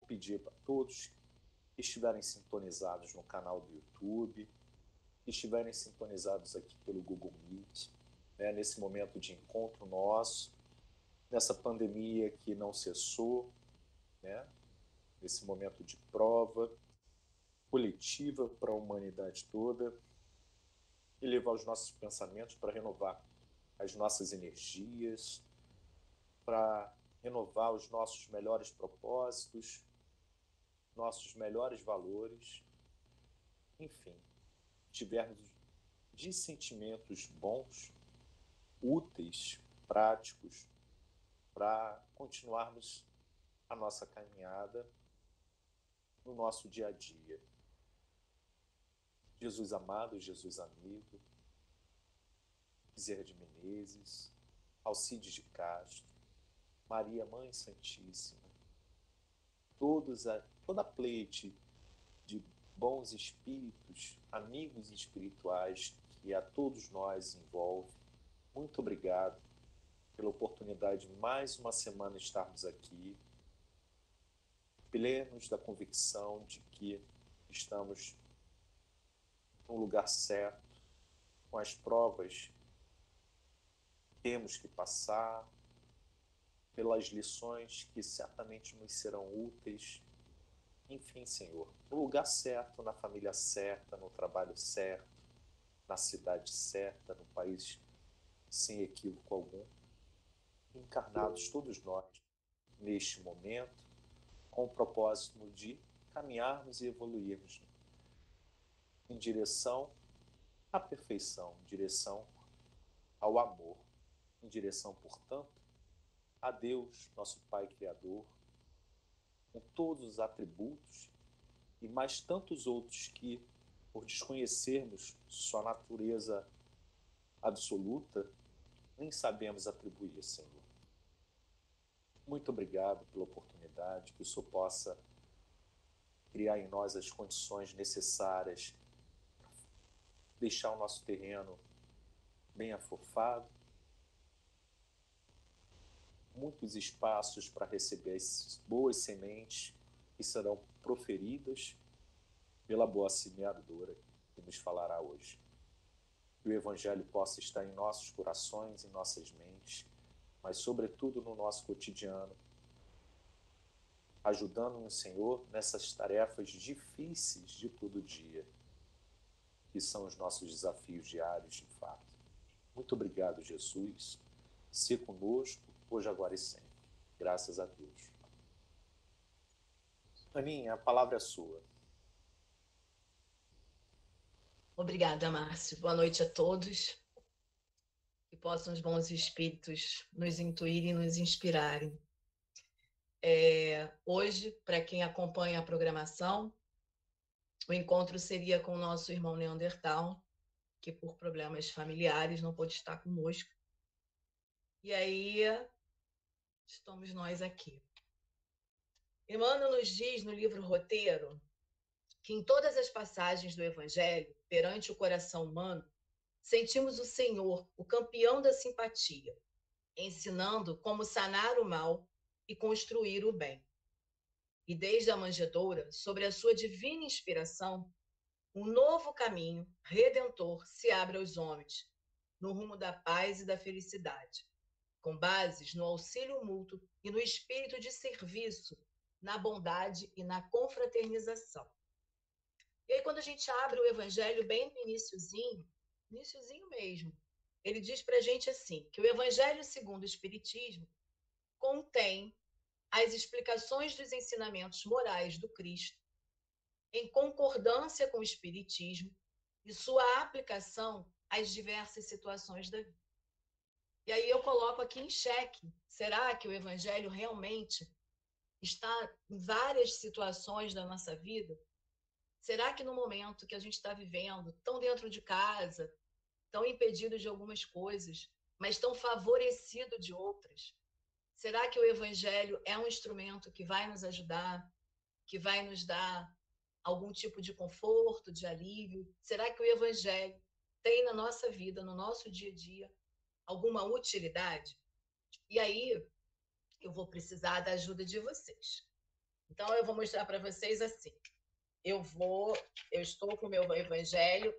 pedir para todos que estiverem sintonizados no canal do YouTube, que estiverem sintonizados aqui pelo Google Meet, né, nesse momento de encontro nosso, nessa pandemia que não cessou, né, nesse momento de prova coletiva para a humanidade toda, e levar os nossos pensamentos para renovar as nossas energias, para renovar os nossos melhores propósitos, nossos melhores valores, enfim, tivermos de sentimentos bons, úteis, práticos, para continuarmos a nossa caminhada no nosso dia a dia. Jesus amado, Jesus amigo, Bezerra de Menezes, Alcides de Castro, Maria Mãe Santíssima, toda a pleite de bons espíritos, amigos espirituais que a todos nós envolve. Muito obrigado pela oportunidade de mais uma semana estarmos aqui, plenos da convicção de que estamos no lugar certo, com as provas que temos que passar, pelas lições que certamente nos serão úteis. Enfim, Senhor, no lugar certo, na família certa, no trabalho certo, na cidade certa, no país sem equívoco algum, encarnados todos nós neste momento, com o propósito de caminharmos e evoluirmos em direção à perfeição, em direção ao amor, em direção, portanto, a Deus, nosso Pai Criador, com todos os atributos e mais tantos outros que, por desconhecermos sua natureza absoluta, nem sabemos atribuir, Senhor. Muito obrigado pela oportunidade, que o Senhor possa criar em nós as condições necessárias, deixar o nosso terreno bem afofado, muitos espaços para receber as boas sementes que serão proferidas pela boa semeadora que nos falará hoje. Que o Evangelho possa estar em nossos corações, em nossas mentes, mas sobretudo no nosso cotidiano, ajudando-nos, Senhor, nessas tarefas difíceis de todo dia, que são os nossos desafios diários, de fato. Muito obrigado, Jesus. Se conosco, hoje, agora e sempre. Graças a Deus. Aninha, a palavra é sua. Obrigada, Márcio. Boa noite a todos. Que possam os bons espíritos nos intuírem e nos inspirarem. Hoje, para quem acompanha a programação, o encontro seria com o nosso irmão Neandertal, que por problemas familiares não pôde estar conosco. E aí, estamos nós aqui. Emmanuel nos diz no livro Roteiro que em todas as passagens do Evangelho, perante o coração humano, sentimos o Senhor, o campeão da simpatia, ensinando como sanar o mal e construir o bem. E desde a manjedoura, sobre a sua divina inspiração, um novo caminho redentor se abre aos homens, no rumo da paz e da felicidade, com bases no auxílio mútuo e no espírito de serviço, na bondade e na confraternização. E aí, quando a gente abre o Evangelho bem no iniciozinho mesmo, ele diz para a gente assim, que o Evangelho segundo o Espiritismo contém as explicações dos ensinamentos morais do Cristo, em concordância com o Espiritismo e sua aplicação às diversas situações da vida. E aí eu coloco aqui em xeque, será que o Evangelho realmente está em várias situações da nossa vida? Será que no momento que a gente está vivendo, tão dentro de casa, tão impedido de algumas coisas, mas tão favorecido de outras, será que o Evangelho é um instrumento que vai nos ajudar, que vai nos dar algum tipo de conforto, de alívio? Será que o Evangelho tem na nossa vida, no nosso dia a dia, alguma utilidade? E aí eu vou precisar da ajuda de vocês. Então, eu vou mostrar para vocês assim. Eu estou com o meu evangelho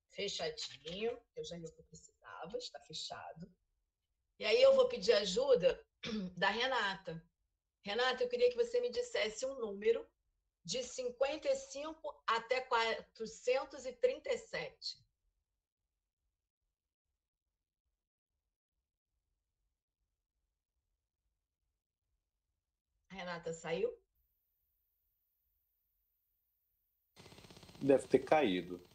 fechadinho, eu já li o que eu precisava, está fechado. E aí eu vou pedir ajuda da Renata. Renata, eu queria que você me dissesse um número de 55 até 437. A Renata saiu? Deve ter caído.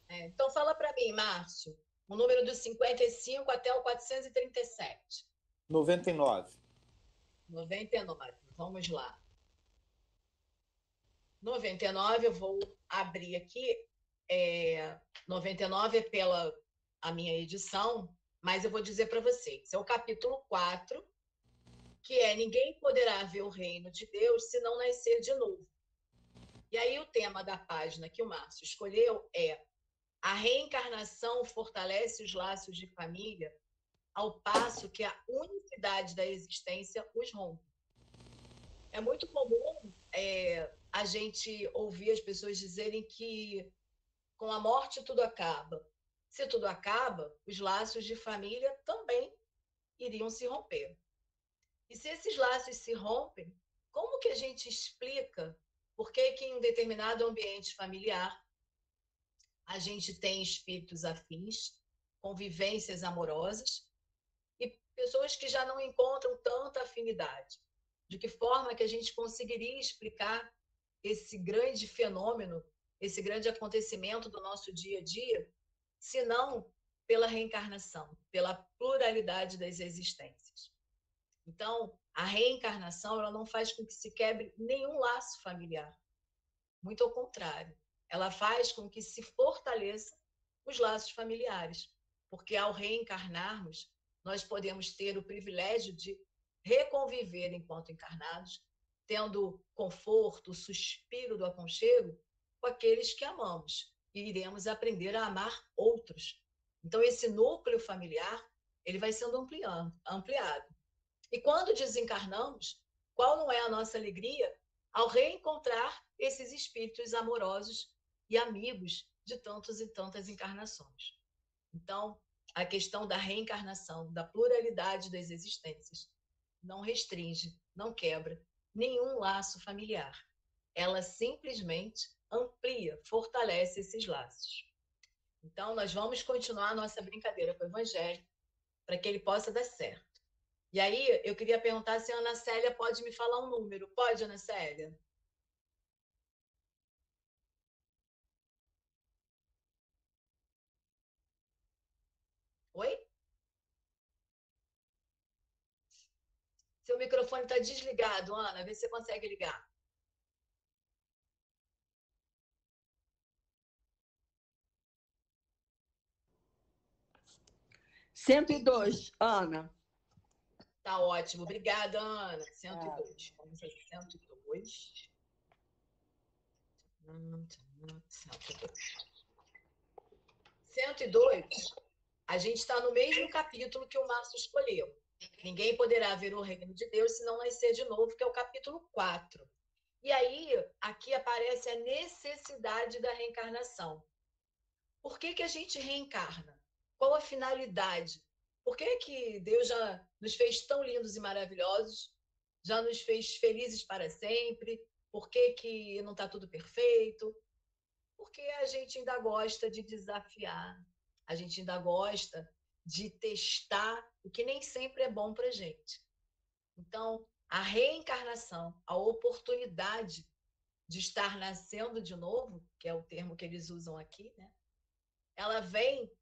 Então fala para mim, Márcio, o número do 55 até o 437. 99. 99. Vamos lá. 99, eu vou abrir aqui. 99 é pela a minha edição, mas eu vou dizer para vocês. É o capítulo 4, que é Ninguém poderá ver o reino de Deus se não nascer de novo. E aí o tema da página que o Márcio escolheu é a reencarnação fortalece os laços de família ao passo que a unicidade da existência os rompe. É muito comum a gente ouvir as pessoas dizerem que com a morte tudo acaba. Se tudo acaba, os laços de família também iriam se romper. E se esses laços se rompem, como que a gente explica por que em um determinado ambiente familiar a gente tem espíritos afins, convivências amorosas e pessoas que já não encontram tanta afinidade? De que forma que a gente conseguiria explicar esse grande fenômeno, esse grande acontecimento do nosso dia a dia, se não pela reencarnação, pela pluralidade das existências? Então, a reencarnação ela não faz com que se quebre nenhum laço familiar. Muito ao contrário, ela faz com que se fortaleça os laços familiares, porque ao reencarnarmos, nós podemos ter o privilégio de reconviver enquanto encarnados, tendo conforto, o suspiro do aconchego com aqueles que amamos, e iremos aprender a amar outros. Então, esse núcleo familiar ele vai sendo ampliado. E quando desencarnamos, qual não é a nossa alegria ao reencontrar esses espíritos amorosos e amigos de tantas e tantas encarnações? Então, a questão da reencarnação, da pluralidade das existências, não restringe, não quebra nenhum laço familiar. Ela simplesmente amplia, fortalece esses laços. Então, nós vamos continuar a nossa brincadeira com o Evangelho para que ele possa dar certo. E aí, eu queria perguntar se a Ana Célia pode me falar um número. Pode, Ana Célia? Oi? Seu microfone está desligado, Ana. Vê se você consegue ligar. Cento e dois, Ana. Tá ótimo. Obrigada, Ana. 102. Vamos a 102. 102. A gente está no mesmo capítulo que o Márcio escolheu. Ninguém poderá ver o reino de Deus se não nascer de novo, que é o capítulo 4. E aí, aqui aparece a necessidade da reencarnação. Por que a gente reencarna? Qual a finalidade? Por que Deus já nos fez tão lindos e maravilhosos? Já nos fez felizes para sempre? Por que não está tudo perfeito? Porque a gente ainda gosta de desafiar, a gente ainda gosta de testar o que nem sempre é bom para a gente. Então, a reencarnação, a oportunidade de estar nascendo de novo, que é o termo que eles usam aqui, né? Ela vem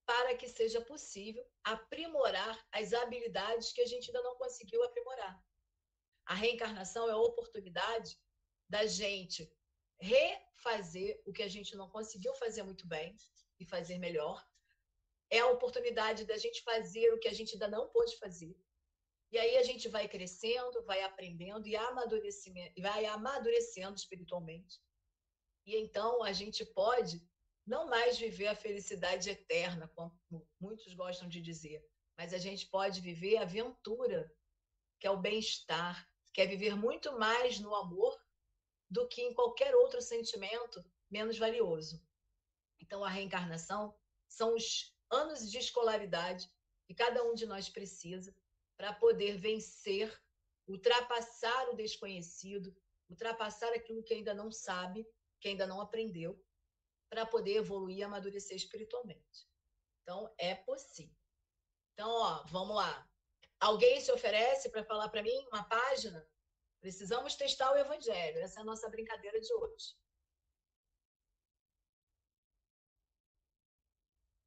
para que seja possível aprimorar as habilidades que a gente ainda não conseguiu aprimorar. A reencarnação é a oportunidade da gente refazer o que a gente não conseguiu fazer muito bem e fazer melhor. É a oportunidade da gente fazer o que a gente ainda não pôde fazer. E aí a gente vai crescendo, vai aprendendo e vai amadurecendo espiritualmente. E então a gente pode não mais viver a felicidade eterna, como muitos gostam de dizer, mas a gente pode viver a aventura, que é o bem-estar, quer viver muito mais no amor do que em qualquer outro sentimento menos valioso. Então, a reencarnação são os anos de escolaridade que cada um de nós precisa para poder vencer, ultrapassar o desconhecido, ultrapassar aquilo que ainda não sabe, que ainda não aprendeu, para poder evoluir e amadurecer espiritualmente. Então, é possível. Então, ó, vamos lá. Alguém se oferece para falar para mim uma página? Precisamos testar o Evangelho. Essa é a nossa brincadeira de hoje.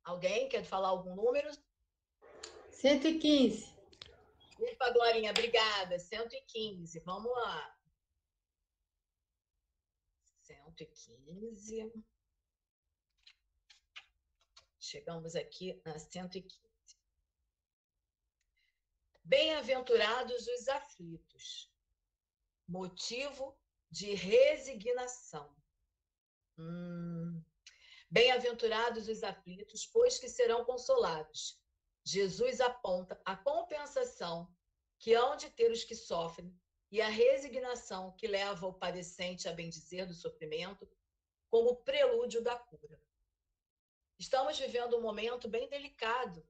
Alguém quer falar algum número? 115. Ufa, Glorinha, obrigada. 115. Vamos lá. 115. Chegamos aqui na 115. Bem-aventurados os aflitos, motivo de resignação. Bem-aventurados os aflitos, pois que serão consolados. Jesus aponta a compensação que hão de ter os que sofrem e a resignação que leva o padecente a bendizer do sofrimento como prelúdio da cura. Estamos vivendo um momento bem delicado,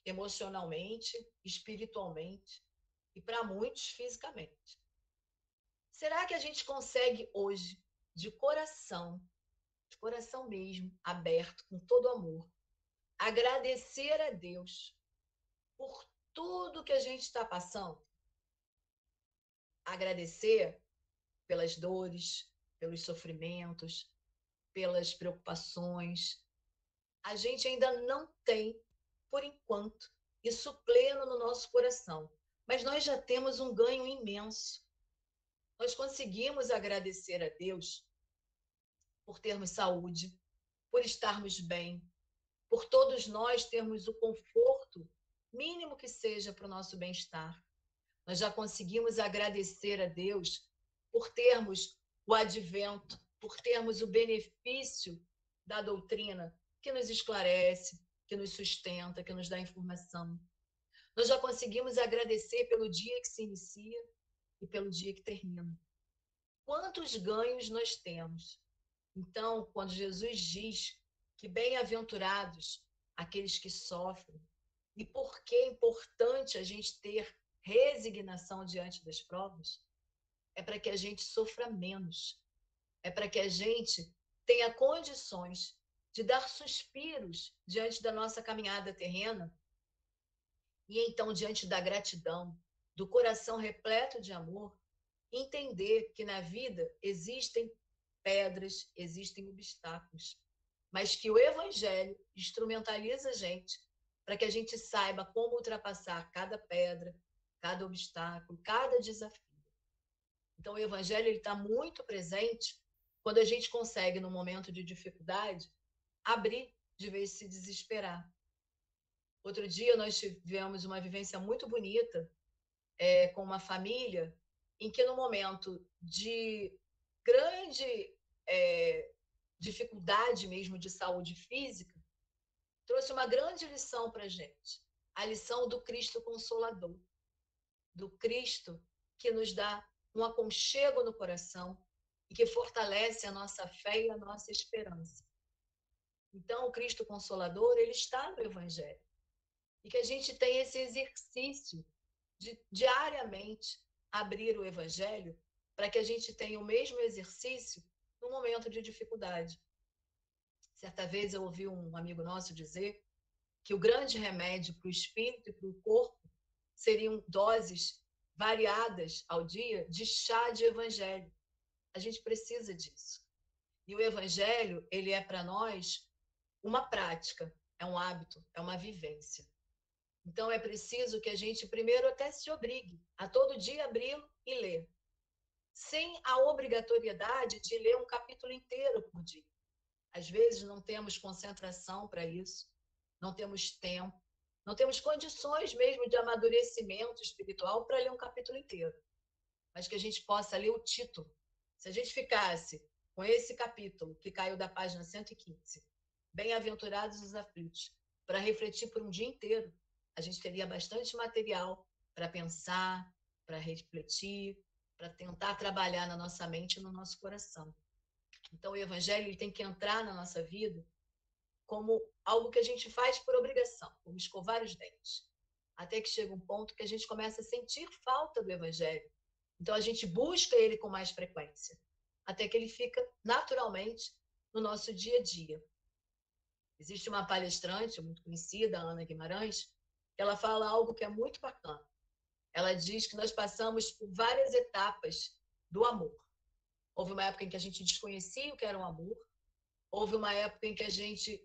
emocionalmente, espiritualmente e, para muitos, fisicamente. Será que a gente consegue hoje, de coração mesmo, aberto, com todo amor, agradecer a Deus por tudo que a gente está passando? Agradecer pelas dores, pelos sofrimentos, pelas preocupações. A gente ainda não tem, por enquanto, isso pleno no nosso coração. Mas nós já temos um ganho imenso. Nós conseguimos agradecer a Deus por termos saúde, por estarmos bem, por todos nós termos o conforto, mínimo que seja, para o nosso bem-estar. Nós já conseguimos agradecer a Deus por termos o advento, por termos o benefício da doutrina que nos esclarece, que nos sustenta, que nos dá informação. Nós já conseguimos agradecer pelo dia que se inicia e pelo dia que termina. Quantos ganhos nós temos? Então, quando Jesus diz que bem-aventurados aqueles que sofrem, e por que é importante a gente ter resignação diante das provas, é para que a gente sofra menos, é para que a gente tenha condições de dar suspiros diante da nossa caminhada terrena e então, diante da gratidão, do coração repleto de amor, entender que na vida existem pedras, existem obstáculos, mas que o Evangelho instrumentaliza a gente para que a gente saiba como ultrapassar cada pedra, cada obstáculo, cada desafio. Então, o Evangelho está muito presente quando a gente consegue, no momento de dificuldade, abrir de vez de se desesperar. Outro dia, nós tivemos uma vivência muito bonita com uma família em que, no momento de grande dificuldade mesmo de saúde física, trouxe uma grande lição para a gente. A lição do Cristo Consolador. Do Cristo que nos dá um aconchego no coração e que fortalece a nossa fé e a nossa esperança. Então, o Cristo Consolador, ele está no Evangelho. E que a gente tem esse exercício de diariamente abrir o Evangelho para que a gente tenha o mesmo exercício no momento de dificuldade. Certa vez eu ouvi um amigo nosso dizer que o grande remédio para o espírito e para o corpo seriam doses variadas ao dia de chá de Evangelho. A gente precisa disso. E o Evangelho, ele é para nós uma prática, é um hábito, é uma vivência. Então, é preciso que a gente primeiro até se obrigue a todo dia abri-lo e ler, sem a obrigatoriedade de ler um capítulo inteiro por dia. Às vezes não temos concentração para isso, não temos tempo, não temos condições mesmo de amadurecimento espiritual para ler um capítulo inteiro, mas que a gente possa ler o título. Se a gente ficasse com esse capítulo, que caiu da página 115, Bem-aventurados os aflitos, para refletir por um dia inteiro, a gente teria bastante material para pensar, para refletir, para tentar trabalhar na nossa mente e no nosso coração. Então, o Evangelho ele tem que entrar na nossa vida como algo que a gente faz por obrigação, como escovar os dentes. Até que chega um ponto que a gente começa a sentir falta do Evangelho. Então, a gente busca ele com mais frequência, até que ele fica naturalmente no nosso dia a dia. Existe uma palestrante muito conhecida, Ana Guimarães, que ela fala algo que é muito bacana. Ela diz que nós passamos por várias etapas do amor. Houve uma época em que a gente desconhecia o que era um amor. Houve uma época em que a gente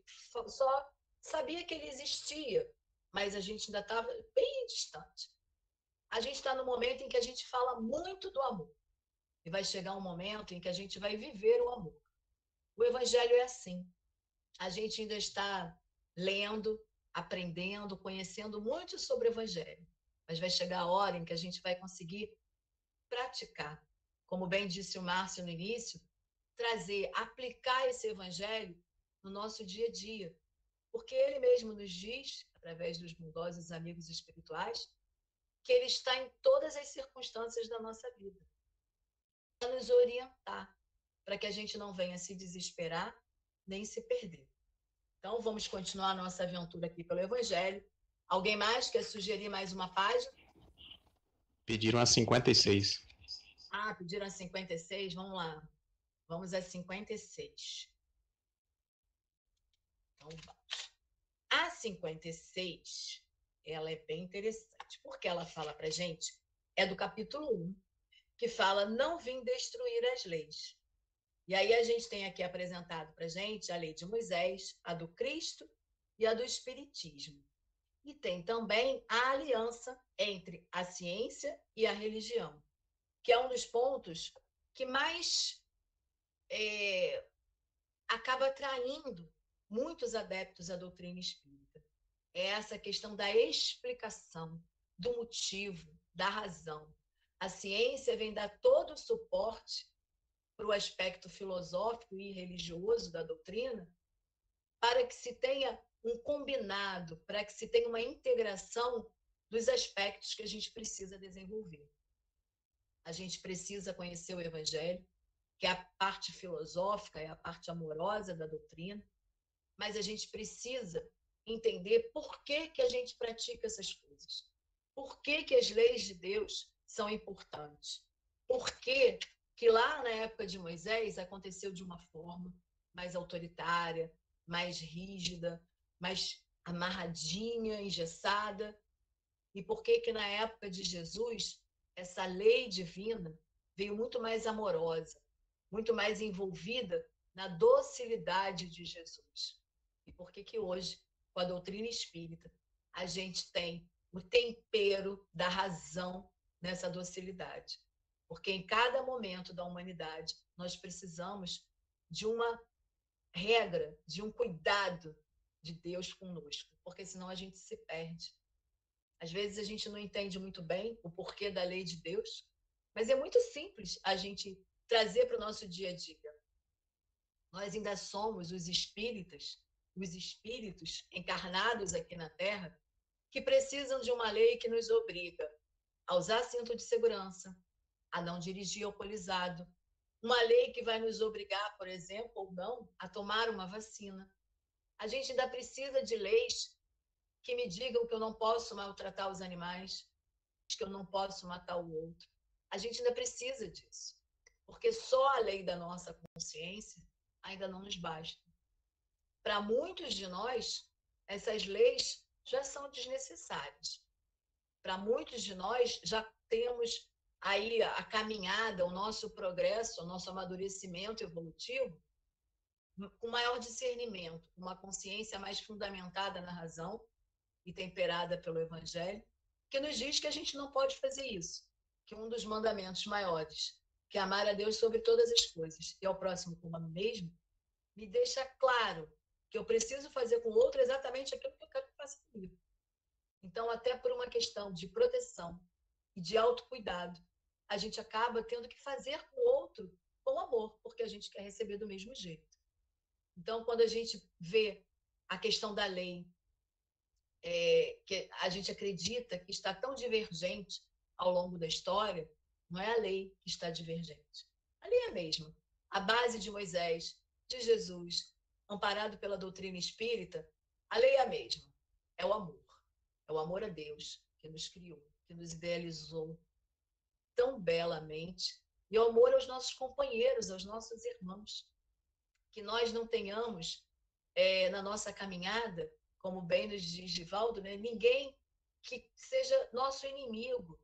só sabia que ele existia, mas a gente ainda estava bem distante. A gente está no momento em que a gente fala muito do amor. E vai chegar um momento em que a gente vai viver o amor. O Evangelho é assim. A gente ainda está lendo, aprendendo, conhecendo muito sobre o Evangelho. Mas vai chegar a hora em que a gente vai conseguir praticar. Como bem disse o Márcio no início, trazer, aplicar esse Evangelho no nosso dia a dia. Porque ele mesmo nos diz, através dos bondosos amigos espirituais, que ele está em todas as circunstâncias da nossa vida. Para nos orientar, para que a gente não venha se desesperar, nem se perder. Então, vamos continuar a nossa aventura aqui pelo Evangelho. Alguém mais quer sugerir mais uma página? Pediram a 56. Ah, pediram a 56? Vamos lá. Vamos a 56. Então, vamos. A 56, ela é bem interessante, porque ela fala para a gente, é do capítulo 1, que fala, não vim destruir as leis. E aí a gente tem aqui apresentado para a gente a lei de Moisés, a do Cristo e a do Espiritismo. E tem também a aliança entre a ciência e a religião, que é um dos pontos que mais acaba atraindo muitos adeptos à doutrina espírita. É essa questão da explicação, do motivo, da razão. A ciência vem dar todo o suporte para o aspecto filosófico e religioso da doutrina, para que se tenha um combinado, para que se tenha uma integração dos aspectos que a gente precisa desenvolver. A gente precisa conhecer o Evangelho, que é a parte filosófica, é a parte amorosa da doutrina, mas a gente precisa entender por que a gente pratica essas coisas. Por que as leis de Deus são importantes? Por que lá na época de Moisés aconteceu de uma forma mais autoritária, mais rígida, mais amarradinha, engessada? E por que na época de Jesus essa lei divina veio muito mais amorosa, muito mais envolvida na docilidade de Jesus? E por que hoje, com a doutrina espírita, a gente tem o tempero da razão nessa docilidade? Porque em cada momento da humanidade nós precisamos de uma regra, de um cuidado de Deus conosco, porque senão a gente se perde. Às vezes a gente não entende muito bem o porquê da lei de Deus, mas é muito simples a gente trazer para o nosso dia a dia. Nós ainda somos os espíritos encarnados aqui na Terra, que precisam de uma lei que nos obriga a usar cinto de segurança, a não dirigir alcoolizado, uma lei que vai nos obrigar, por exemplo, ou não, a tomar uma vacina. A gente ainda precisa de leis que me digam que eu não posso maltratar os animais, que eu não posso matar o outro. A gente ainda precisa disso, porque só a lei da nossa consciência ainda não nos basta. Para muitos de nós, essas leis já são desnecessárias. Para muitos de nós, já temos aí a caminhada, o nosso progresso, o nosso amadurecimento evolutivo, com maior discernimento, uma consciência mais fundamentada na razão e temperada pelo Evangelho, que nos diz que a gente não pode fazer isso, que um dos mandamentos maiores, que é amar a Deus sobre todas as coisas e ao próximo como a mim mesmo, me deixa claro que eu preciso fazer com o outro exatamente aquilo que eu quero que faça comigo. Então, até por uma questão de proteção e de autocuidado, a gente acaba tendo que fazer com o outro com amor, porque a gente quer receber do mesmo jeito. Então, quando a gente vê a questão da lei, que a gente acredita que está tão divergente ao longo da história, não é a lei que está divergente. A lei é a mesma. A base de Moisés, de Jesus, amparado pela doutrina espírita, a lei é a mesma. É o amor. É o amor a Deus que nos criou, que nos idealizou tão belamente. E o amor aos nossos companheiros, aos nossos irmãos. Que nós não tenhamos na nossa caminhada, como bem nos diz Divaldo, né, ninguém que seja nosso inimigo,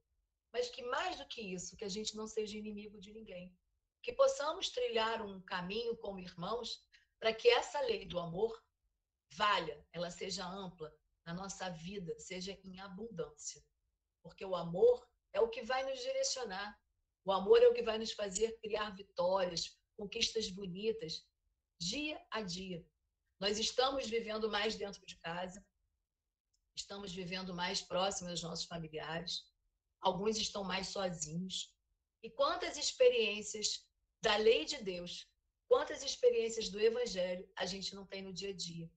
mas que mais do que isso, que a gente não seja inimigo de ninguém. Que possamos trilhar um caminho como irmãos para que essa lei do amor valha, ela seja ampla na nossa vida, seja em abundância. Porque o amor é o que vai nos direcionar. O amor é o que vai nos fazer criar vitórias, conquistas bonitas, dia a dia. Nós estamos vivendo mais dentro de casa, estamos vivendo mais próximos dos nossos familiares, alguns estão mais sozinhos. E quantas experiências da lei de Deus, quantas experiências do Evangelho a gente não tem no dia a dia.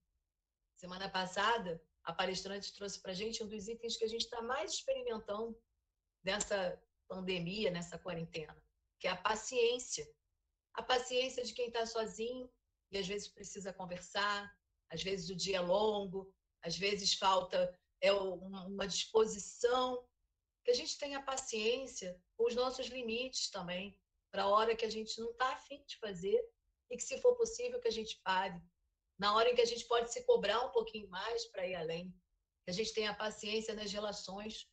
Semana passada, a palestrante trouxe para a gente um dos itens que a gente está mais experimentando nessa pandemia, nessa quarentena, que é a paciência. A paciência de quem está sozinho e às vezes precisa conversar, às vezes o dia é longo, às vezes falta uma disposição, que a gente tenha paciência com os nossos limites também, para a hora que a gente não está afim de fazer e que, se for possível, que a gente pare. Na hora em que a gente pode se cobrar um pouquinho mais para ir além, que a gente tenha paciência nas relações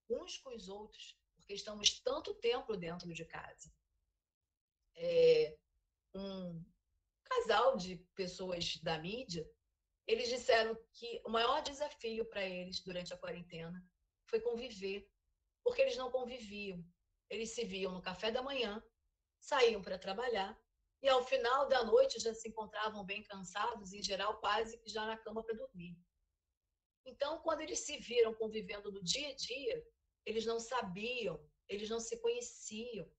uns com os outros, porque estamos tanto tempo dentro de casa. Um casal de pessoas da mídia, eles disseram que o maior desafio para eles durante a quarentena foi conviver, porque eles não conviviam. Eles se viam no café da manhã, saíam para trabalhar e ao final da noite já se encontravam bem cansados, em geral quase que já na cama para dormir. Então, quando eles se viram convivendo no dia a dia, eles não sabiam, eles não se conheciam,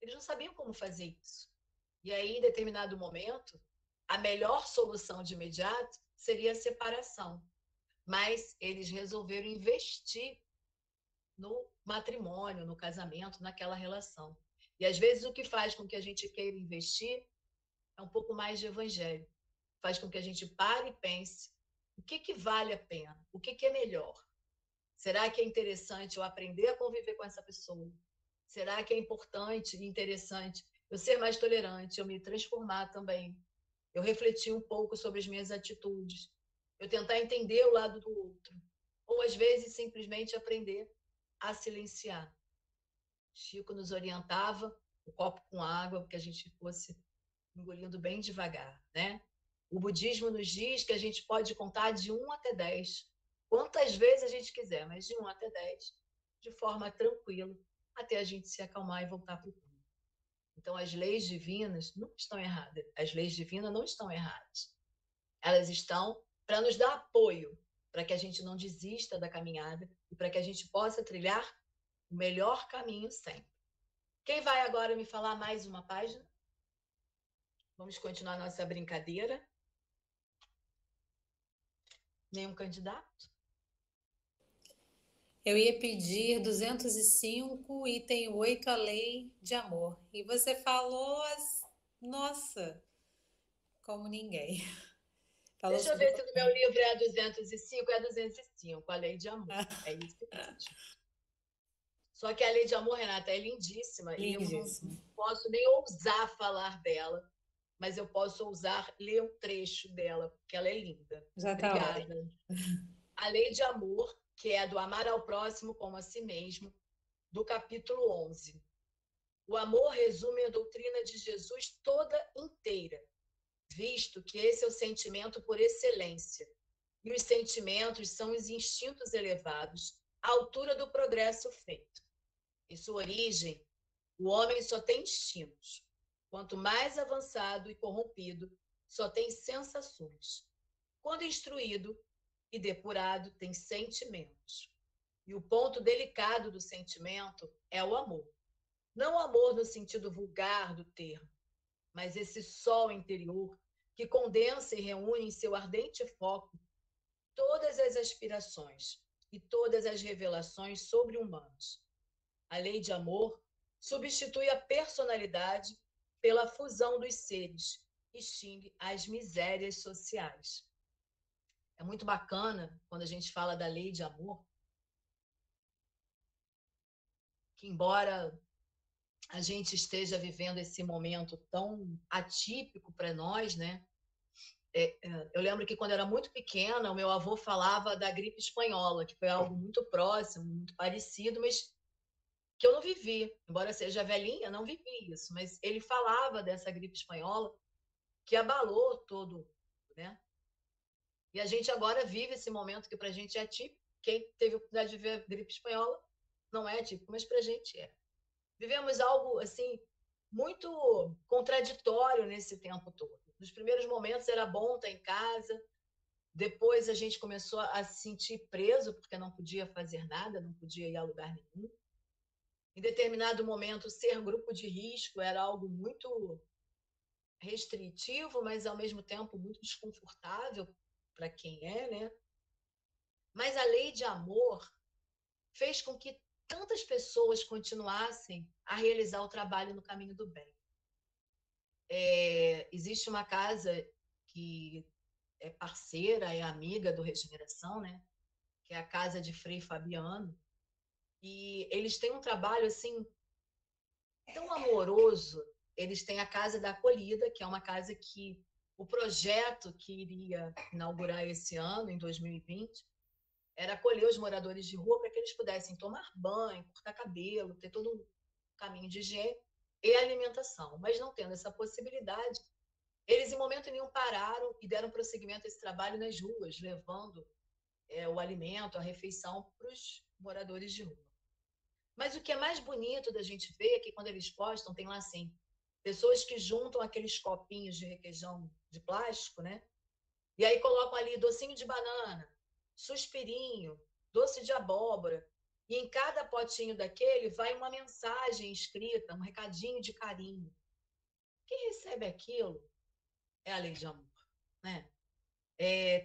eles não sabiam como fazer isso. E aí, em determinado momento, a melhor solução de imediato seria a separação. Mas eles resolveram investir no matrimônio, no casamento, naquela relação. E às vezes o que faz com que a gente queira investir é um pouco mais de evangelho. Faz com que a gente pare e pense: o que vale a pena? O que é melhor? Será que é interessante eu aprender a conviver com essa pessoa? Será que é importante e interessante eu ser mais tolerante, eu me transformar também? Eu refletir um pouco sobre as minhas atitudes, eu tentar entender o lado do outro. Ou, às vezes, simplesmente aprender a silenciar. Chico nos orientava, o copo com água, para que a gente fosse engolindo bem devagar, né? O budismo nos diz que a gente pode contar de 1 até 10, quantas vezes a gente quiser, mas de 1 até 10, de forma tranquila, até a gente se acalmar e voltar para o prumo. Então, as leis divinas não estão erradas. As leis divinas não estão erradas. Elas estão para nos dar apoio, para que a gente não desista da caminhada e para que a gente possa trilhar o melhor caminho sempre. Quem vai agora me falar mais uma página? Vamos continuar nossa brincadeira. Nenhum candidato? Eu ia pedir 205, item 8, a lei de amor. E você falou, nossa, como ninguém. Falou Deixa eu ver se no meu livro é a 205, é a 205, a lei de amor. É isso mesmo. Só que a lei de amor, Renata, é lindíssima. Lindíssima. E eu não posso nem ousar falar dela, mas eu posso ousar ler um trecho dela, porque ela é linda. Já tá. Obrigada. A lei de amor, que é a do amar ao próximo como a si mesmo, do capítulo 11. O amor resume a doutrina de Jesus toda inteira, visto que esse é o sentimento por excelência. E os sentimentos são os instintos elevados, à altura do progresso feito. Em sua origem, o homem só tem instintos. Quanto mais avançado e corrompido, só tem sensações. Quando instruído e depurado, tem sentimentos. E o ponto delicado do sentimento é o amor. Não o amor no sentido vulgar do termo, mas esse sol interior que condensa e reúne em seu ardente foco todas as aspirações e todas as revelações sobre-humanas. A lei de amor substitui a personalidade pela fusão dos seres, extingue as misérias sociais. É muito bacana quando a gente fala da lei de amor, que embora a gente esteja vivendo esse momento tão atípico para nós, né? Eu lembro que quando eu era muito pequena, o meu avô falava da gripe espanhola, que foi algo muito próximo, muito parecido, mas que eu não vivi. Embora seja velhinha, não vivi isso. Mas ele falava dessa gripe espanhola que abalou todo mundo, né? E a gente agora vive esse momento que para a gente é atípico. Quem teve a oportunidade de ver a gripe espanhola não é atípico, mas para a gente é. Vivemos algo assim muito contraditório nesse tempo todo. Nos primeiros momentos era bom estar em casa, depois a gente começou a se sentir preso porque não podia fazer nada, não podia ir a lugar nenhum. Em determinado momento, ser grupo de risco era algo muito restritivo, mas ao mesmo tempo muito desconfortável para quem é, né? Mas a lei de amor fez com que tantas pessoas continuassem a realizar o trabalho no caminho do bem. Existe uma casa que é parceira, é amiga do Regeneração, né? Que é a casa de Frei Fabiano, e eles têm um trabalho assim tão amoroso. Eles têm a Casa da Acolhida, que é uma casa que o projeto que iria inaugurar esse ano, em 2020, era acolher os moradores de rua para que eles pudessem tomar banho, cortar cabelo, ter todo um caminho de higiene e alimentação. Mas não tendo essa possibilidade, eles em momento nenhum pararam e deram prosseguimento a esse trabalho nas ruas, levando o alimento, a refeição para os moradores de rua. Mas o que é mais bonito da gente ver é que quando eles postam, tem lá assim, pessoas que juntam aqueles copinhos de requeijão de plástico, né? E aí colocam ali docinho de banana, suspirinho, doce de abóbora. E em cada potinho daquele vai uma mensagem escrita, um recadinho de carinho. Quem recebe aquilo é a lei de amor, né?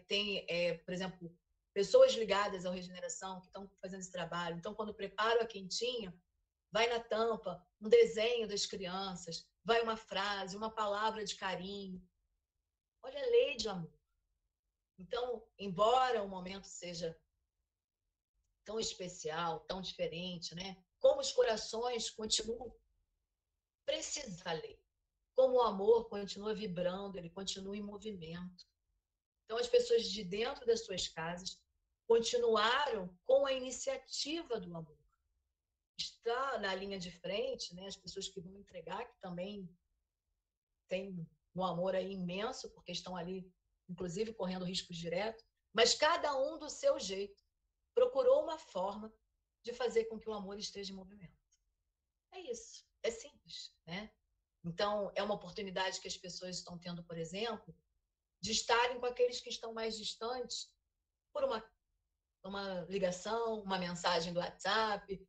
Tem, por exemplo, pessoas ligadas à Regeneração que estão fazendo esse trabalho. Então, quando preparo a quentinha, vai na tampa um desenho das crianças, vai uma frase, uma palavra de carinho. Olha a lei de amor. Então, embora o momento seja tão especial, tão diferente, né? Como os corações continuam precisando da lei. Como o amor continua vibrando, ele continua em movimento. Então, as pessoas de dentro das suas casas continuaram com a iniciativa do amor. Está na linha de frente, né, as pessoas que vão entregar, que também têm um amor aí imenso, porque estão ali, inclusive, correndo riscos diretos, mas cada um do seu jeito procurou uma forma de fazer com que o amor esteja em movimento. É isso, é simples, né? Então, é uma oportunidade que as pessoas estão tendo, por exemplo, de estarem com aqueles que estão mais distantes por uma ligação, uma mensagem do WhatsApp,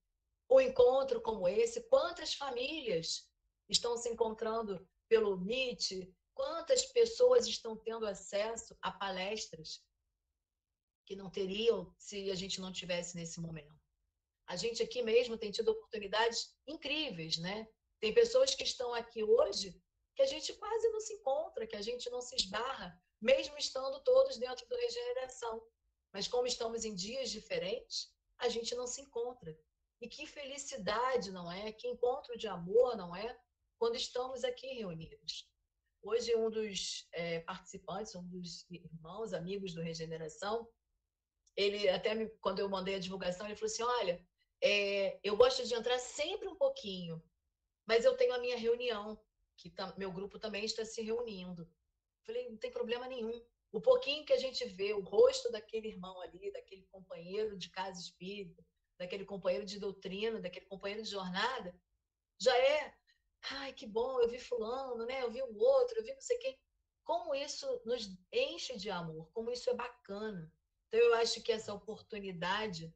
um encontro como esse. Quantas famílias estão se encontrando pelo Meet? Quantas pessoas estão tendo acesso a palestras que não teriam se a gente não tivesse nesse momento? A gente aqui mesmo tem tido oportunidades incríveis, né? Tem pessoas que estão aqui hoje que a gente quase não se encontra, que a gente não se esbarra, mesmo estando todos dentro do Regeneração. Mas como estamos em dias diferentes, a gente não se encontra. E que felicidade, não é? Que encontro de amor, não é? Quando estamos aqui reunidos. Hoje, um dos participantes, um dos irmãos, amigos do Regeneração, ele até, quando eu mandei a divulgação, ele falou assim, olha, eu gosto de entrar sempre um pouquinho, mas eu tenho a minha reunião, que meu grupo também está se reunindo. Falei, não tem problema nenhum. O pouquinho que a gente vê, o rosto daquele irmão ali, daquele companheiro de casa espírita, daquele companheiro de doutrina, daquele companheiro de jornada, já é, ai, que bom, eu vi fulano, né? Eu vi o outro, eu vi não sei quem. Como isso nos enche de amor, como isso é bacana. Então, eu acho que essa oportunidade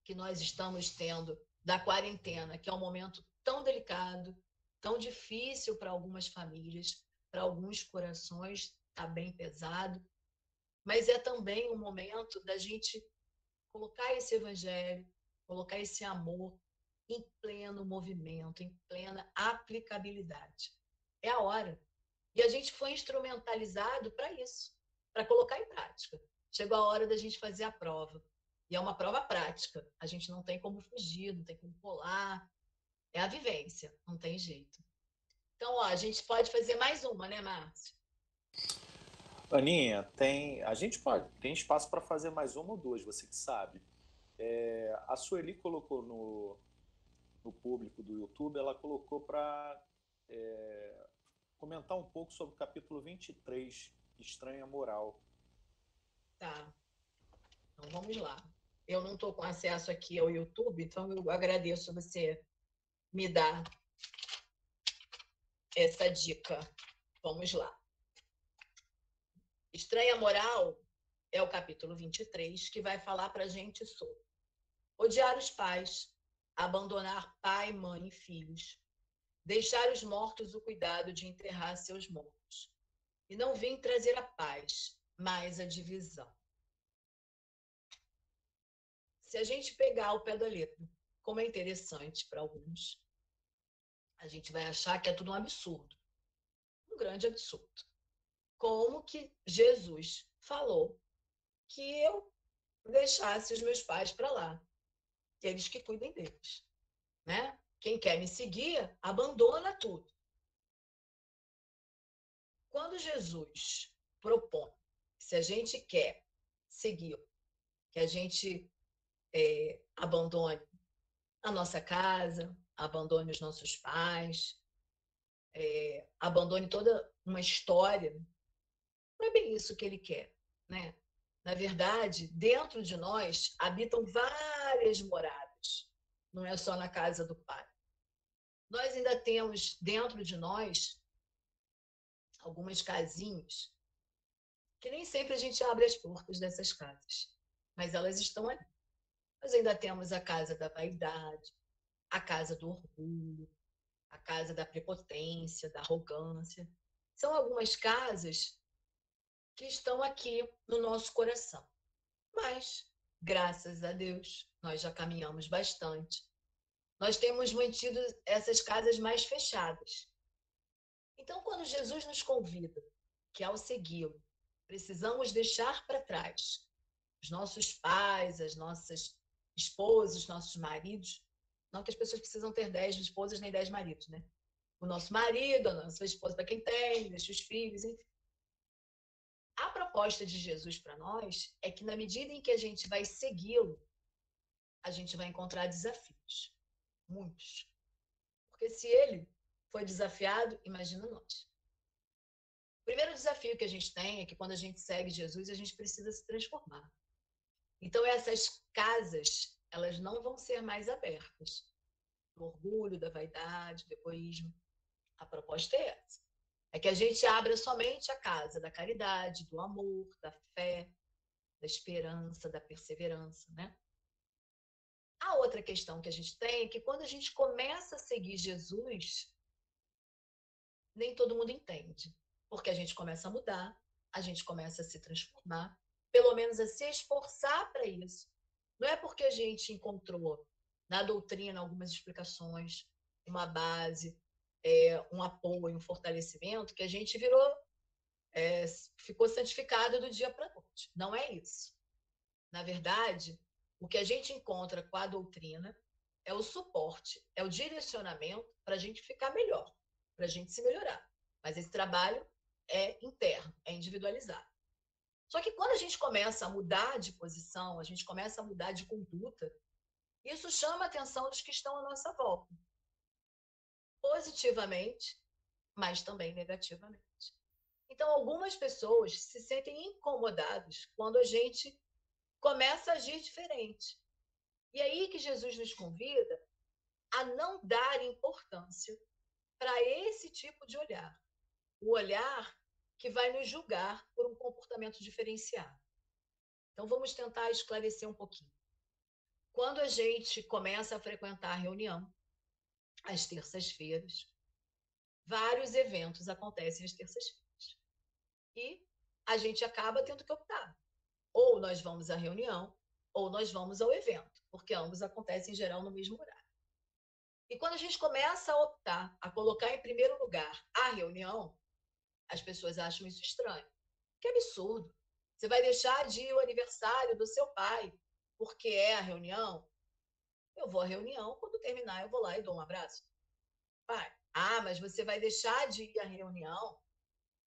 que nós estamos tendo da quarentena, que é um momento tão delicado, tão difícil para algumas famílias, para alguns corações, está bem pesado, mas é também um momento da gente colocar esse evangelho, colocar esse amor em pleno movimento, em plena aplicabilidade. É a hora. E a gente foi instrumentalizado para isso, para colocar em prática. Chegou a hora da gente fazer a prova. E é uma prova prática. A gente não tem como fugir, não tem como pular. É a vivência, não tem jeito. Então, ó, a gente pode fazer mais uma, né, Márcio? Aninha, a gente tem espaço para fazer mais uma ou duas, você que sabe. A Sueli colocou no público do YouTube, ela colocou para comentar um pouco sobre o capítulo 23, Estranha Moral. Tá, então vamos lá. Eu não estou com acesso aqui ao YouTube, então eu agradeço você me dar essa dica. Vamos lá. Estranha Moral é o capítulo 23, que vai falar para a gente sobre odiar os pais, abandonar pai, mãe e filhos, deixar os mortos o cuidado de enterrar seus mortos, e não vim trazer a paz, mas a divisão. Se a gente pegar o pé da letra, como é interessante para alguns, a gente vai achar que é tudo um absurdo, um grande absurdo. Como que Jesus falou que eu deixasse os meus pais para lá, eles que cuidem deles, né? Quem quer me seguir, abandona tudo. Quando Jesus propõe, se a gente quer seguir, que a gente abandone a nossa casa, abandone os nossos pais, abandone toda uma história, não é bem isso que ele quer, né? Na verdade, dentro de nós habitam várias moradas, não é só na casa do Pai. Nós ainda temos dentro de nós algumas casinhas que nem sempre a gente abre as portas dessas casas, mas elas estão ali. Nós ainda temos a casa da vaidade, a casa do orgulho, a casa da prepotência, da arrogância. São algumas casas que estão aqui no nosso coração. Mas, graças a Deus, nós já caminhamos bastante. Nós temos mantido essas casas mais fechadas. Então, quando Jesus nos convida que, ao segui-lo, precisamos deixar para trás os nossos pais, as nossas esposas, os nossos maridos, não que as pessoas precisam ter 10 esposas nem 10 maridos, né? O nosso marido, a nossa esposa para quem tem, deixa os filhos, enfim. A proposta de Jesus para nós é que, na medida em que a gente vai segui-lo, a gente vai encontrar desafios. Muitos. Porque se ele foi desafiado, imagina nós. O primeiro desafio que a gente tem é que, quando a gente segue Jesus, a gente precisa se transformar. Então, essas casas, elas não vão ser mais abertas. Do orgulho, da vaidade, do egoísmo. A proposta é essa. É que a gente abra somente a casa da caridade, do amor, da fé, da esperança, da perseverança, né? A outra questão que a gente tem é que, quando a gente começa a seguir Jesus, nem todo mundo entende. Porque a gente começa a mudar, a gente começa a se transformar, pelo menos a se esforçar para isso. Não é porque a gente encontrou na doutrina algumas explicações, uma base, um apoio, um fortalecimento, que a gente ficou santificado do dia para a noite. Não é isso. Na verdade, o que a gente encontra com a doutrina é o suporte, é o direcionamento para a gente ficar melhor, para a gente se melhorar. Mas esse trabalho é interno, é individualizado. Só que, quando a gente começa a mudar de posição, a gente começa a mudar de conduta, isso chama a atenção dos que estão à nossa volta. Positivamente, mas também negativamente. Então, algumas pessoas se sentem incomodadas quando a gente começa a agir diferente. E aí que Jesus nos convida a não dar importância para esse tipo de olhar. O olhar que vai nos julgar por um comportamento diferenciado. Então, vamos tentar esclarecer um pouquinho. Quando a gente começa a frequentar a reunião, às terças-feiras, vários eventos acontecem às terças-feiras. E a gente acaba tendo que optar. Ou nós vamos à reunião, ou nós vamos ao evento, porque ambos acontecem, em geral, no mesmo horário. E quando a gente começa a optar, a colocar em primeiro lugar a reunião, as pessoas acham isso estranho. Que absurdo. Você vai deixar de ir ao aniversário do seu pai porque é a reunião? Eu vou à reunião, quando terminar eu vou lá e dou um abraço. Pai, mas você vai deixar de ir à reunião,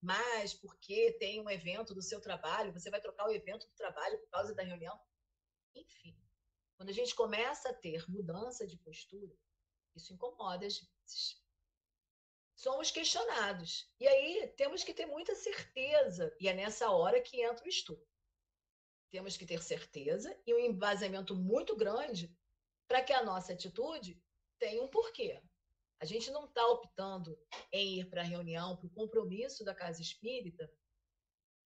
mas porque tem um evento do seu trabalho, você vai trocar o evento do trabalho por causa da reunião? Enfim, quando a gente começa a ter mudança de postura, isso incomoda às vezes. Somos questionados. E aí temos que ter muita certeza, e é nessa hora que entra o estudo. Temos que ter certeza e um embasamento muito grande para que a nossa atitude tenha um porquê. A gente não está optando em ir para a reunião, para o compromisso da casa espírita,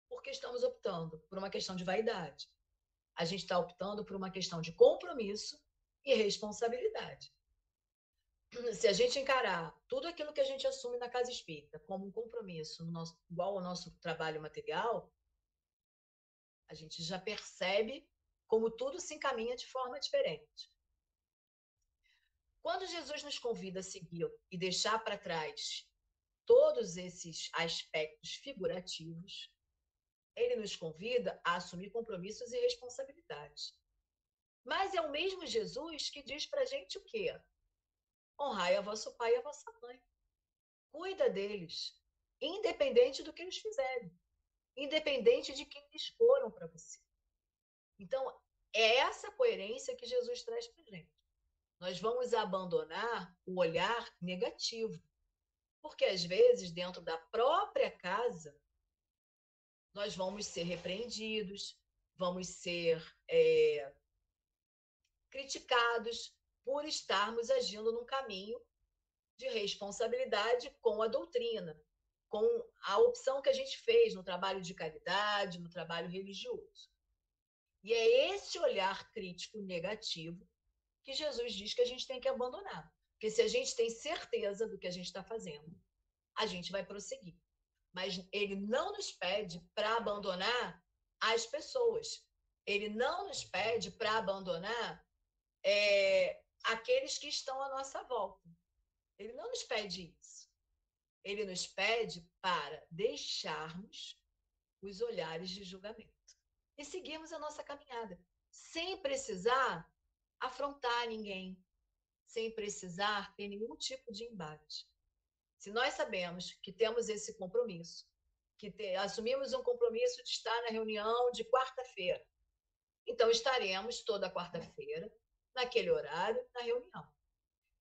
porque estamos optando por uma questão de vaidade. A gente está optando por uma questão de compromisso e responsabilidade. Se a gente encarar tudo aquilo que a gente assume na casa espírita como um compromisso, igual ao nosso trabalho material, a gente já percebe como tudo se encaminha de forma diferente. Quando Jesus nos convida a seguir e deixar para trás todos esses aspectos figurativos, ele nos convida a assumir compromissos e responsabilidades. Mas é o mesmo Jesus que diz para a gente o quê? Honrai a vosso pai e a vossa mãe. Cuida deles, independente do que eles fizerem, independente de quem eles foram para você. Então, é essa coerência que Jesus traz para a gente. Nós vamos abandonar o olhar negativo, porque às vezes, dentro da própria casa, nós vamos ser repreendidos, vamos ser criticados por estarmos agindo num caminho de responsabilidade com a doutrina, com a opção que a gente fez no trabalho de caridade, no trabalho religioso. E é esse olhar crítico negativo que Jesus diz que a gente tem que abandonar. Porque se a gente tem certeza do que a gente está fazendo, a gente vai prosseguir. Mas ele não nos pede para abandonar as pessoas. Ele não nos pede para abandonar aqueles que estão à nossa volta. Ele não nos pede isso. Ele nos pede para deixarmos os olhares de julgamento e seguirmos a nossa caminhada, sem precisar afrontar ninguém, sem precisar ter nenhum tipo de embate. Se nós sabemos que temos esse compromisso, que assumimos um compromisso de estar na reunião de quarta-feira, então estaremos toda quarta-feira, naquele horário, na reunião.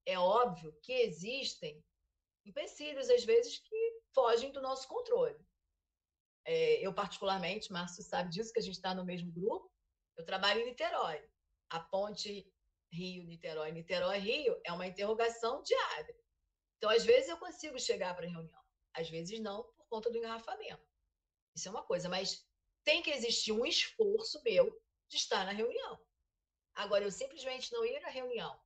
É óbvio que existem empecilhos, às vezes, que fogem do nosso controle. Eu, particularmente, Márcio sabe disso, que a gente está no mesmo grupo, eu trabalho em Niterói. A ponte Rio-Niterói, Niterói-Rio é uma interrogação diária. Então, às vezes, eu consigo chegar para a reunião. Às vezes, não, por conta do engarrafamento. Isso é uma coisa, mas tem que existir um esforço meu de estar na reunião. Agora, eu simplesmente não ir à reunião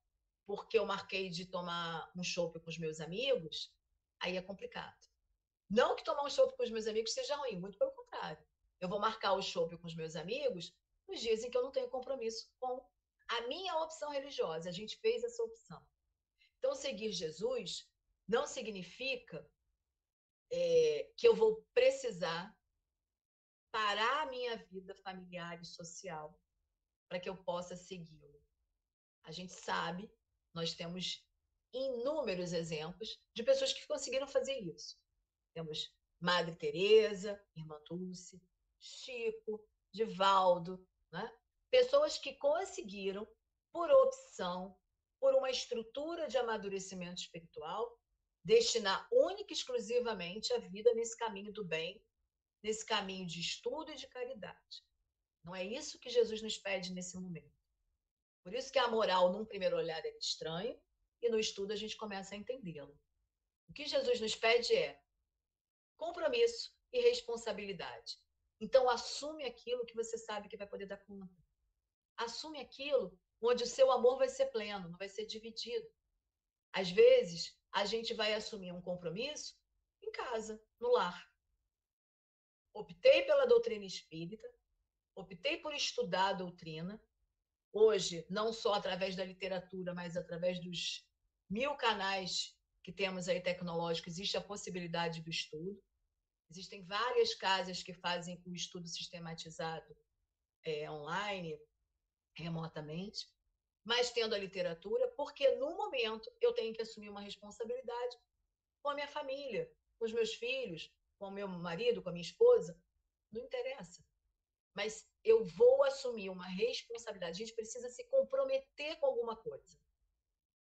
porque eu marquei de tomar um chopp com os meus amigos, aí é complicado. Não que tomar um chopp com os meus amigos seja ruim, muito pelo contrário. Eu vou marcar o chopp com os meus amigos nos dias em que eu não tenho compromisso com a minha opção religiosa. A gente fez essa opção. Então, seguir Jesus não significa que eu vou precisar parar a minha vida familiar e social para que eu possa segui-lo. A gente sabe, nós temos inúmeros exemplos de pessoas que conseguiram fazer isso. Temos Madre Teresa, Irmã Dulce, Chico, Divaldo, né? Pessoas que conseguiram, por opção, por uma estrutura de amadurecimento espiritual, destinar única e exclusivamente a vida nesse caminho do bem, nesse caminho de estudo e de caridade. Não é isso que Jesus nos pede nesse momento. Por isso que a moral, num primeiro olhar, é estranho, e no estudo a gente começa a entendê-lo. O que Jesus nos pede é compromisso e responsabilidade. Então, assume aquilo que você sabe que vai poder dar conta. Assume aquilo onde o seu amor vai ser pleno, não vai ser dividido. Às vezes, a gente vai assumir um compromisso em casa, no lar. Optei pela doutrina espírita, optei por estudar a doutrina, hoje, não só através da literatura, mas através dos 1000 canais que temos aí tecnológicos, existe a possibilidade do estudo. Existem várias casas que fazem o estudo sistematizado online, remotamente, mas tendo a literatura, porque no momento eu tenho que assumir uma responsabilidade com a minha família, com os meus filhos, com o meu marido, com a minha esposa, não interessa. Mas eu vou assumir uma responsabilidade. A gente precisa se comprometer com alguma coisa.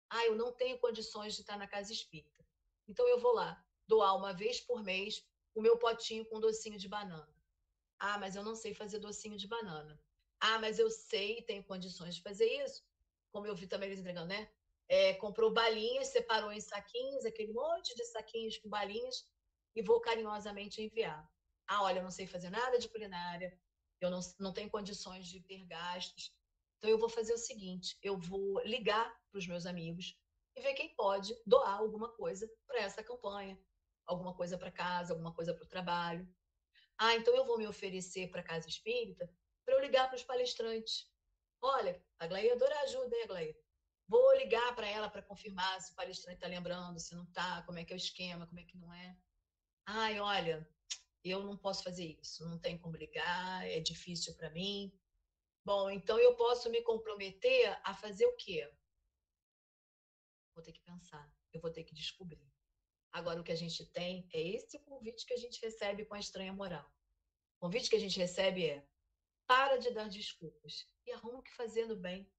Ah, eu não tenho condições de estar na casa espírita. Então eu vou lá, doar uma vez por mês o meu potinho com docinho de banana. Ah, mas eu não sei fazer docinho de banana. Ah, mas eu sei e tenho condições de fazer isso. Como eu vi também eles entregando, né? Comprou balinhas, separou em saquinhos, aquele monte de saquinhos com balinhas, e vou carinhosamente enviar. Ah, olha, eu não sei fazer nada de culinária, eu não tenho condições de ter gastos. Então eu vou fazer o seguinte, eu vou ligar para os meus amigos e ver quem pode doar alguma coisa para essa campanha. Alguma coisa para casa, alguma coisa para o trabalho. Ah, então eu vou me oferecer para a Casa Espírita para eu ligar para os palestrantes. Olha, a Aglaia adora ajuda, hein, Aglaia? Vou ligar para ela para confirmar se o palestrante está lembrando, se não está, como é que é o esquema, como é que não é. Ai, olha, eu não posso fazer isso, não tem como ligar, é difícil para mim. Bom, então eu posso me comprometer a fazer o quê? Vou ter que pensar, eu vou ter que descobrir. Agora, o que a gente tem é esse convite que a gente recebe com a estranha moral. O convite que a gente recebe é: para de dar desculpas e arruma o que fazer no bem.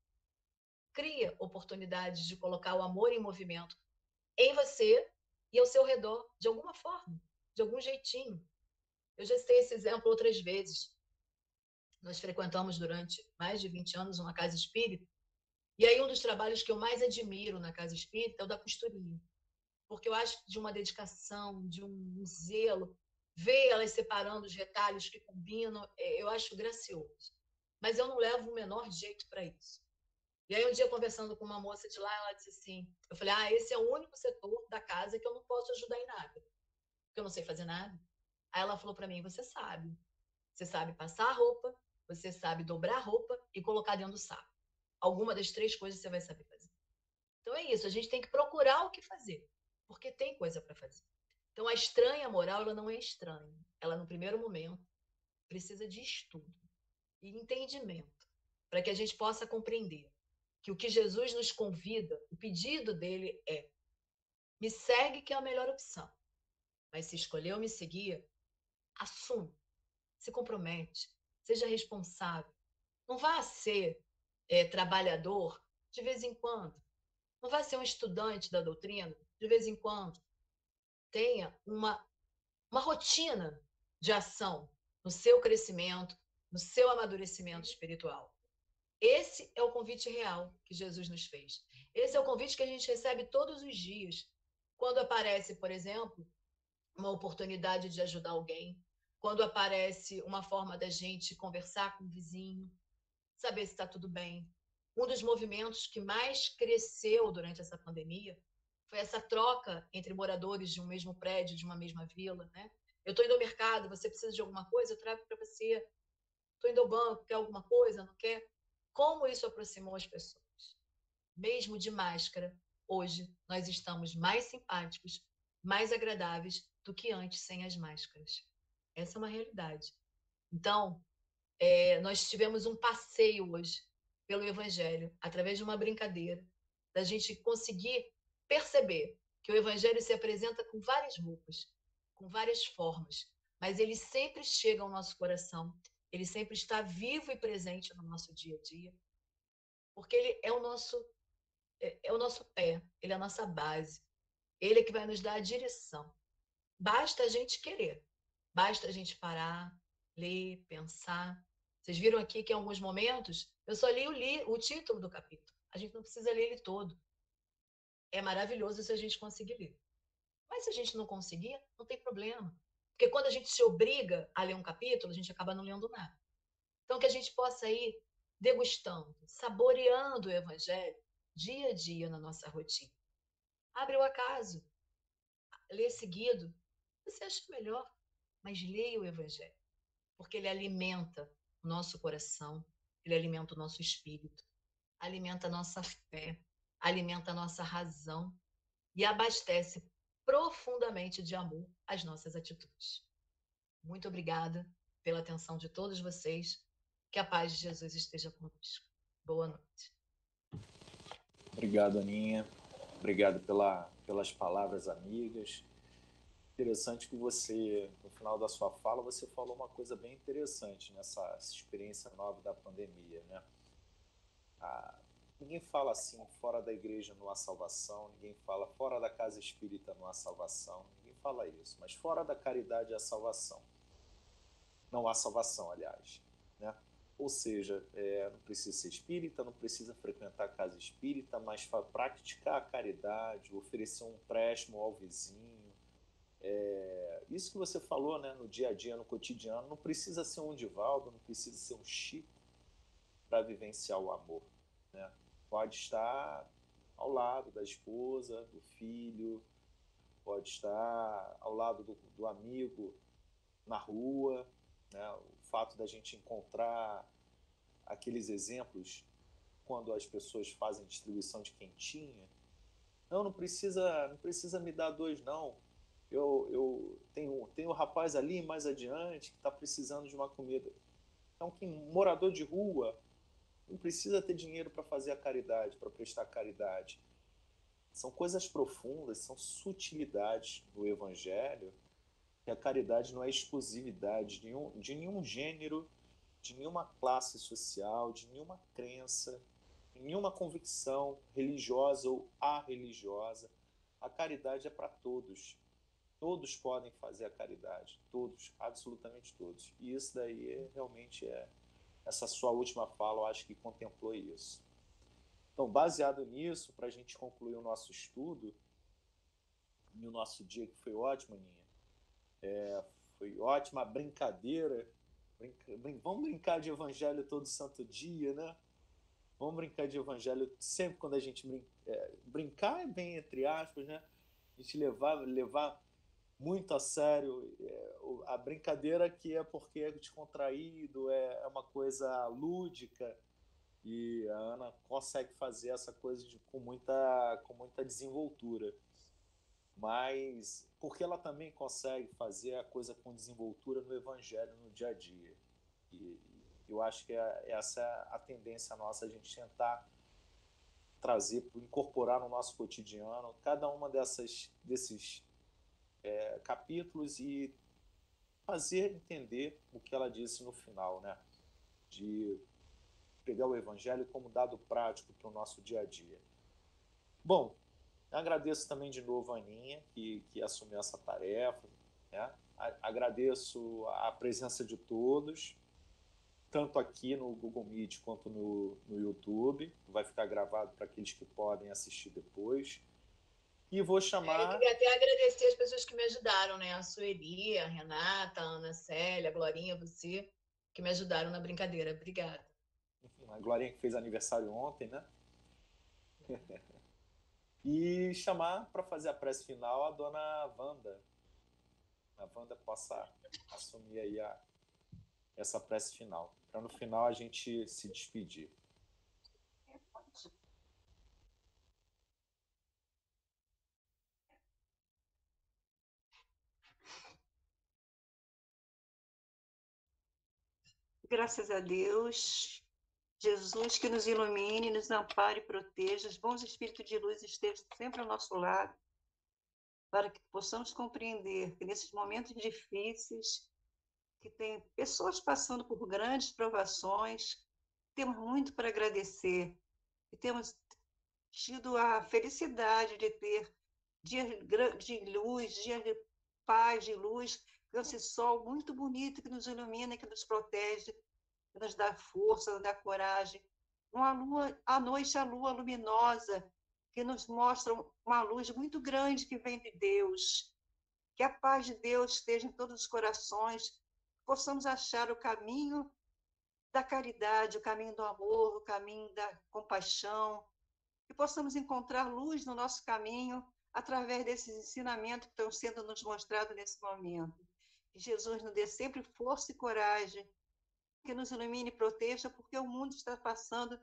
Cria oportunidades de colocar o amor em movimento em você e ao seu redor, de alguma forma, de algum jeitinho. Eu já citei esse exemplo outras vezes. Nós frequentamos durante mais de 20 anos uma casa espírita, e aí um dos trabalhos que eu mais admiro na casa espírita é o da costurinha, porque eu acho de uma dedicação, de um zelo, ver elas separando os retalhos que combinam, eu acho gracioso. Mas eu não levo o menor jeito para isso. E aí um dia, conversando com uma moça de lá, ela disse assim, eu falei, esse é o único setor da casa que eu não posso ajudar em nada, porque eu não sei fazer nada. Aí ela falou para mim, você sabe passar a roupa, você sabe dobrar a roupa e colocar dentro do saco. Alguma das 3 coisas você vai saber fazer. Então é isso, a gente tem que procurar o que fazer, porque tem coisa para fazer. Então a estranha moral, ela não é estranha. Ela, no primeiro momento, precisa de estudo e entendimento, para que a gente possa compreender que o que Jesus nos convida, o pedido dele é: me segue, que é a melhor opção. Mas se escolheu me seguir, assume, se compromete, seja responsável. Não vá ser trabalhador de vez em quando. Não vá ser um estudante da doutrina de vez em quando. Tenha uma rotina de ação no seu crescimento, no seu amadurecimento espiritual. Esse é o convite real que Jesus nos fez. Esse é o convite que a gente recebe todos os dias. Quando aparece, por exemplo, uma oportunidade de ajudar alguém, quando aparece uma forma da gente conversar com o vizinho, saber se está tudo bem. Um dos movimentos que mais cresceu durante essa pandemia foi essa troca entre moradores de um mesmo prédio, de uma mesma vila, né? Eu estou indo ao mercado, você precisa de alguma coisa? Eu trago para você. Estou indo ao banco, quer alguma coisa? Não quer? Como isso aproximou as pessoas? Mesmo de máscara, hoje nós estamos mais simpáticos, mais agradáveis do que antes sem as máscaras. Essa é uma realidade. Então, nós tivemos um passeio hoje pelo Evangelho, através de uma brincadeira, da gente conseguir perceber que o Evangelho se apresenta com várias roupas, com várias formas, mas ele sempre chega ao nosso coração, ele sempre está vivo e presente no nosso dia a dia, porque ele é o nosso pé, ele é a nossa base, ele é que vai nos dar a direção. Basta a gente querer, basta a gente parar, ler, pensar. Vocês viram aqui que em alguns momentos eu só li o título do capítulo. A gente não precisa ler ele todo. É maravilhoso se a gente conseguir ler. Mas se a gente não conseguir, não tem problema. Porque quando a gente se obriga a ler um capítulo, a gente acaba não lendo nada. Então, que a gente possa ir degustando, saboreando o Evangelho dia a dia na nossa rotina. Abre o acaso, lê seguido. Você acha melhor, mas leia o Evangelho. Porque ele alimenta o nosso coração, ele alimenta o nosso espírito, alimenta a nossa fé, alimenta a nossa razão e abastece profundamente de amor as nossas atitudes. Muito obrigada pela atenção de todos vocês. Que a paz de Jesus esteja conosco. Boa noite. Obrigado, Aninha. Obrigado pelas palavras amigas. Interessante que você, no final da sua fala, você falou uma coisa bem interessante nessa experiência nova da pandemia, né? Ninguém fala assim, fora da igreja não há salvação, ninguém fala fora da casa espírita não há salvação, ninguém fala isso, mas fora da caridade há salvação. Não há salvação, aliás, né? Ou seja, não precisa ser espírita, não precisa frequentar a casa espírita, mas praticar a caridade, oferecer um empréstimo ao vizinho. Isso que você falou, né, no dia a dia, no cotidiano, não precisa ser um Divaldo, não precisa ser um Chico para vivenciar o amor, né? Pode estar ao lado da esposa, do filho, pode estar ao lado do amigo na rua, né? O fato da gente encontrar aqueles exemplos quando as pessoas fazem distribuição de quentinha. Não precisa me dar dois, não. Eu tenho um rapaz ali mais adiante que está precisando de uma comida. Então, quem morador de rua não precisa ter dinheiro para fazer a caridade, para prestar caridade. São coisas profundas, são sutilidades do Evangelho, que a caridade não é exclusividade de nenhum gênero, de nenhuma classe social, de nenhuma crença, de nenhuma convicção religiosa ou arreligiosa. A caridade é para todos. Todos podem fazer a caridade. Todos, absolutamente todos. E isso daí realmente essa sua última fala, eu acho que contemplou isso. Então, baseado nisso, para a gente concluir o nosso estudo, e o nosso dia que foi ótimo, Aninha, foi ótima a brincadeira. Vamos brincar de evangelho todo santo dia, né? Vamos brincar de evangelho sempre quando a gente brincar é bem entre aspas, né? A gente levar muito a sério a brincadeira, que é porque é descontraído, é uma coisa lúdica, e a Ana consegue fazer essa coisa com muita desenvoltura. Mas porque ela também consegue fazer a coisa com desenvoltura no Evangelho, no dia a dia. E eu acho que essa é a tendência nossa, a gente tentar trazer, incorporar no nosso cotidiano cada uma desses capítulos e fazer entender o que ela disse no final, né? De pegar o Evangelho como dado prático para o nosso dia a dia. Bom, agradeço também de novo a Aninha, que assumiu essa tarefa, né? Agradeço a presença de todos, tanto aqui no Google Meet quanto no YouTube. Vai ficar gravado para aqueles que podem assistir depois. E vou chamar... Eu queria até agradecer as pessoas que me ajudaram, né? A Sueli, a Renata, a Ana Célia, a Glorinha, você, que me ajudaram na brincadeira. Obrigada. A Glorinha que fez aniversário ontem, né? E chamar para fazer a prece final a dona Wanda. A Wanda possa assumir aí essa prece final, para no final a gente se despedir. Graças a Deus, Jesus que nos ilumine, nos ampare e proteja, os bons espíritos de luz estejam sempre ao nosso lado, para que possamos compreender que nesses momentos difíceis, que tem pessoas passando por grandes provações, temos muito para agradecer, e temos tido a felicidade de ter dias de luz, dias de paz, de luz, com esse sol muito bonito que nos ilumina, que nos protege, que nos dá força, nos dá coragem. À noite, a lua luminosa, que nos mostra uma luz muito grande que vem de Deus. Que a paz de Deus esteja em todos os corações, possamos achar o caminho da caridade, o caminho do amor, o caminho da compaixão, que possamos encontrar luz no nosso caminho através desses ensinamentos que estão sendo nos mostrados nesse momento. Que Jesus nos dê sempre força e coragem, que nos ilumine e proteja, porque o mundo está passando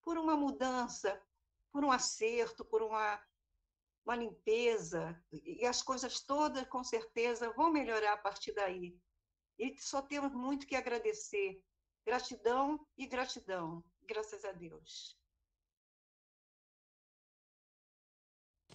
por uma mudança, um acerto, por uma limpeza, e as coisas todas, com certeza, vão melhorar a partir daí. E só temos muito que agradecer. Gratidão e gratidão. Graças a Deus.